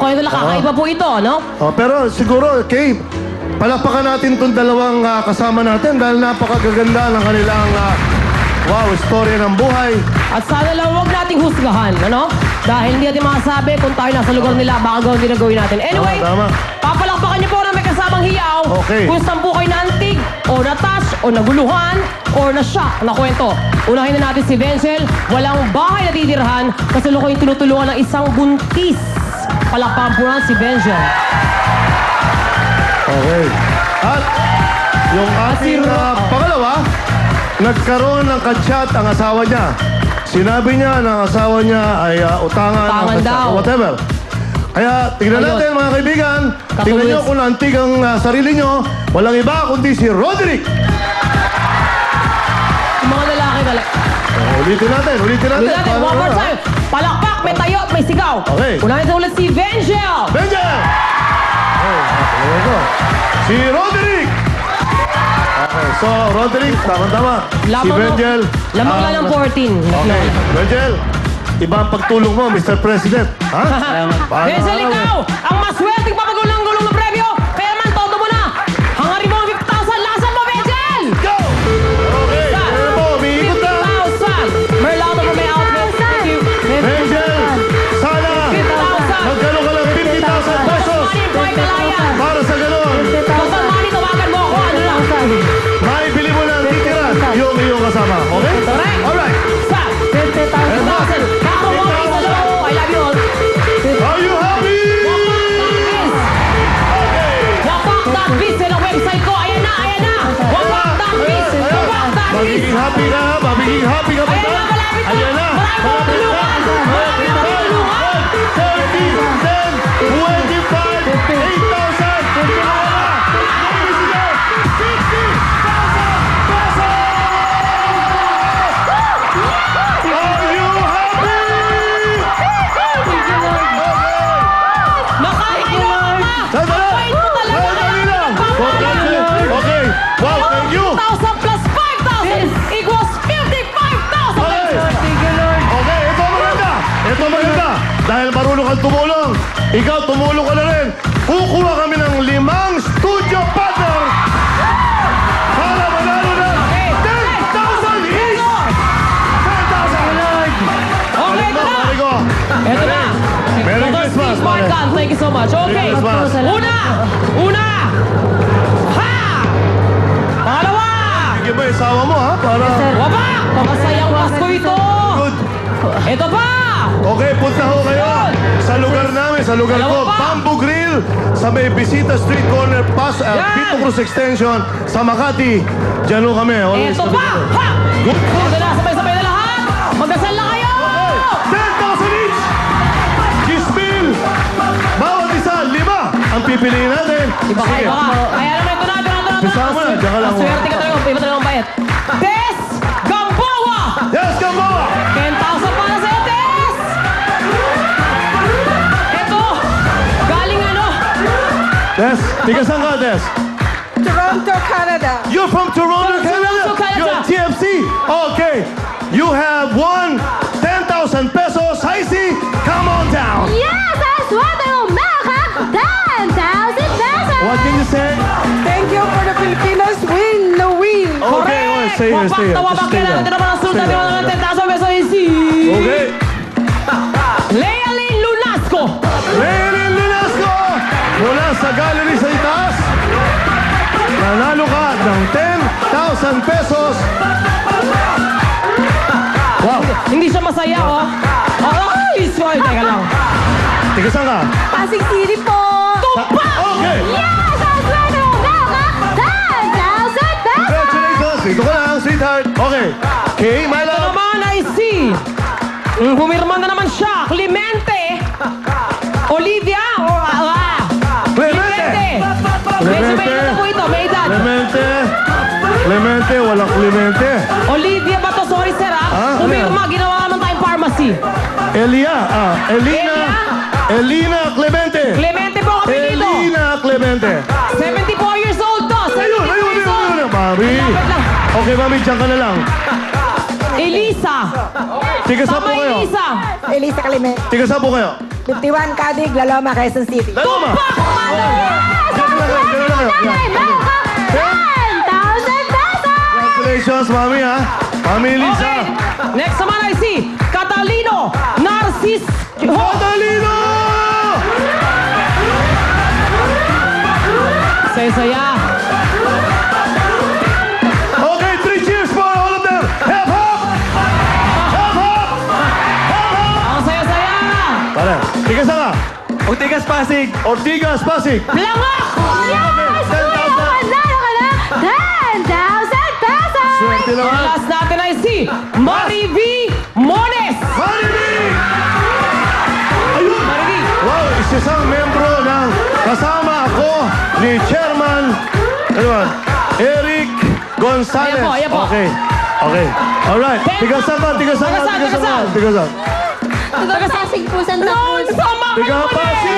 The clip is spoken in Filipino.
ito lang, kakaiba po ito, no? Pero siguro, Kay, palakpakan natin itong dalawang kasama natin dahil napakagaganda ng kanilang istorya ng buhay. At sana lang huwag nating husgahan, ano? Dahil hindi natin makasabi kung tayo nasa lugar nila, baka gawin din ang gawin natin. Anyway, Tama. papalakpakan niyo po na may kasamang hiyaw. Okay. Kung saan po kayo naantig, o na-touch, o naguluhan, o na-shock na kwento. Unahin na natin si Vencel. Walang bahay na titirhan kasi yung tinutulungan ng isang buntis. Palakpakan po na si Vencel. Okay. At yung ating pangalawa, nagkaroon ng kachat ang asawa niya. Sinabi niya na ang asawa niya ay utangan Utangan daw. whatever. Kaya tingnan Ayun. natin mga kaibigan. Katulad. Tingnan niyo kung naantig ang sarili niyo. Walang iba kundi si Roderick. Yung mga lalaki talaga. Ulitin natin. Ulit natin, one more time. Palakpak, may tayo at may sigaw. Okay. Unahin natin ulit si Vencel. Benja! Si Roderick! Okay, so Roderick, tama-tama. Si Lamang Benjel. Lamang lang ng 14. Okay, Benjel. Iba ang pagtulong mo, Mr. President. Ha? Vencel, ikaw! Ang maswerteng papagulong-gulong ng premyo! Kaya man, todo mo na! Hangarin mo ang 50,000! Lasan mo, Vencel! Go! Okay, kaya mo, umiikot na. 50,000! Merlado mo may outfit. Thank you. Benjel, sana 50,000! magkaroon ka ng 50,000 pesos Money, boy, Kalayan! para sa gano'n. Total money, tawagan mo ako. Ano lang? Maibili mo ng titira yung iyong kasama. Okay? Correct. Alright. Sa 50,000. Kakawa, hello! I love you all. Are you happy? Okay. Wapak.biz, yan ang website ko. Ayan na, ayan na. Wapak.biz, wapak.biz. Magiging happy ka ba? Magiging happy ka ba? Ayan na, malapit na. Ayan na. Maraming mga tulungan. Maraming mga tulungan. 30, 10, 25, 8,000. Are you happy? Nakakailangan na. Sandali. Kapait mo talaga. Sandali lang. Congratulations. Okay. Wow, thank you. 1,000 plus 5,000 equals 55,000. Okay, ito maganda. Ito maganda. Dahil marunong kang tumulong, ikaw tumulong ka na rin. Kukuha kami ng 5 studio partner para manalo ng 10,000 each. 10,000. Okay, ito na. Marigo. Ito na. Merry Dr. Christmas, Steve Marcan, thank you so much. Okay. Merry Christmas. Una. Ha! Pangalawa. Sige mo, isawa mo ha, para... Waba! Masayang Pasko ito. Good. Ito pa. Okay, punta ho kayo sa lugar namin, sa lugar ko, Dalawa pa. Bamboo Grill, sa may Visita Street Corner, Yan. Pito Cruz Extension, sa Makati. Diyan ho kami. Always Ito kami pa. dito. Ha! Good. Ito na, sabay-sabay na lahat. Magdasal na kayo. 10,000 each! Gisbil! Bawat isa, 5 ang pipiliin natin. Iba ka, iba ka. Kaya naman, ito na. Umpisa mo na, diyan ka lang. Swerte ka talaga, iba talaga ang bayad. Des Gamboa! Yes, Gamboa! 10,000 para sa'yo, Des! Ito, galing ano? Des, tiga saan ka, Des? Toronto, Canada. You're from Toronto, Toronto, Canada. You're TFC? Okay. You have won 10,000 pesos. Heisey, come on down. Yes, I swear they will make up 10,000 pesos! What can you say? Thank you for the Filipinos win, no win. Okay, well, stay here, stay here. Wapak, Just stay kailangan there. ito naman ang sultan Stay ng there. mga 10,000 pesos easy. Okay. Lea Lynn Lunasco. Lenin Lunasco, mula sa gallery sa itaas, nanalo ka ng 10,000 pesos. Wow. Hindi siya masaya, oh. Ay, sorry, teka lang. Tiga saan ka? Pasig City po. Tumpa! Okay. Yes, I swear they will make up 10,000 pesos! Congratulations. Dito ka lang, sweetheart. Okay. Okay, my Ito love. naman ay si... Pumirma na naman siya. Clemente. Olivia. Clemente. Medyo may edad na po ito. May edad. Clemente, walang Clemente. Olivia ba to? Sorry, sir, Ah, Pumirma. Ginawa naman tayong pharmacy. Elina Clemente. Clemente po kami dito. Elina Clemente. 74 years old to. 74 years old. Mami. Lapit lang. Okay, mami, dyan ka na lang. Elisa. Tiga saan po Tama, kayo? Elisa. Elisa Clement. Tiga saan po kayo? 51 Kadig, Laloma, Quezon City. Daloma! Yes! Nanay Melka, 10,000 pesos! Congratulations, Mami, ha? Mami Lisa. Okay. Next naman ay si Catalino Narcis. Catalino! Saya-saya. Okay, 3 cheers for all of them. Hip hop! Hip hop! Hip hop! Ang saya-saya. Pare, tigas na ka. Ortigas Pasig. Ortigas, Pasig. Langak! Yes! Kuya, manalo ka na 10,000 pesos! Swerte Ang naman. last natin ay si Marivi Mones. Marivi! Ayun! Marivi. Wow, isang membro ng kasama ako ni Chairman ano ba? Eric Gonzalez. Ayan po, ayan po. Okay. Okay. Alright. Tigasan ka, tigasan ka, Tigasan, tigasan ka. tigasan. Tigasan. Taga Pasig po, Santa No, Cruz. sama kayo Tiga ulit. Pasig!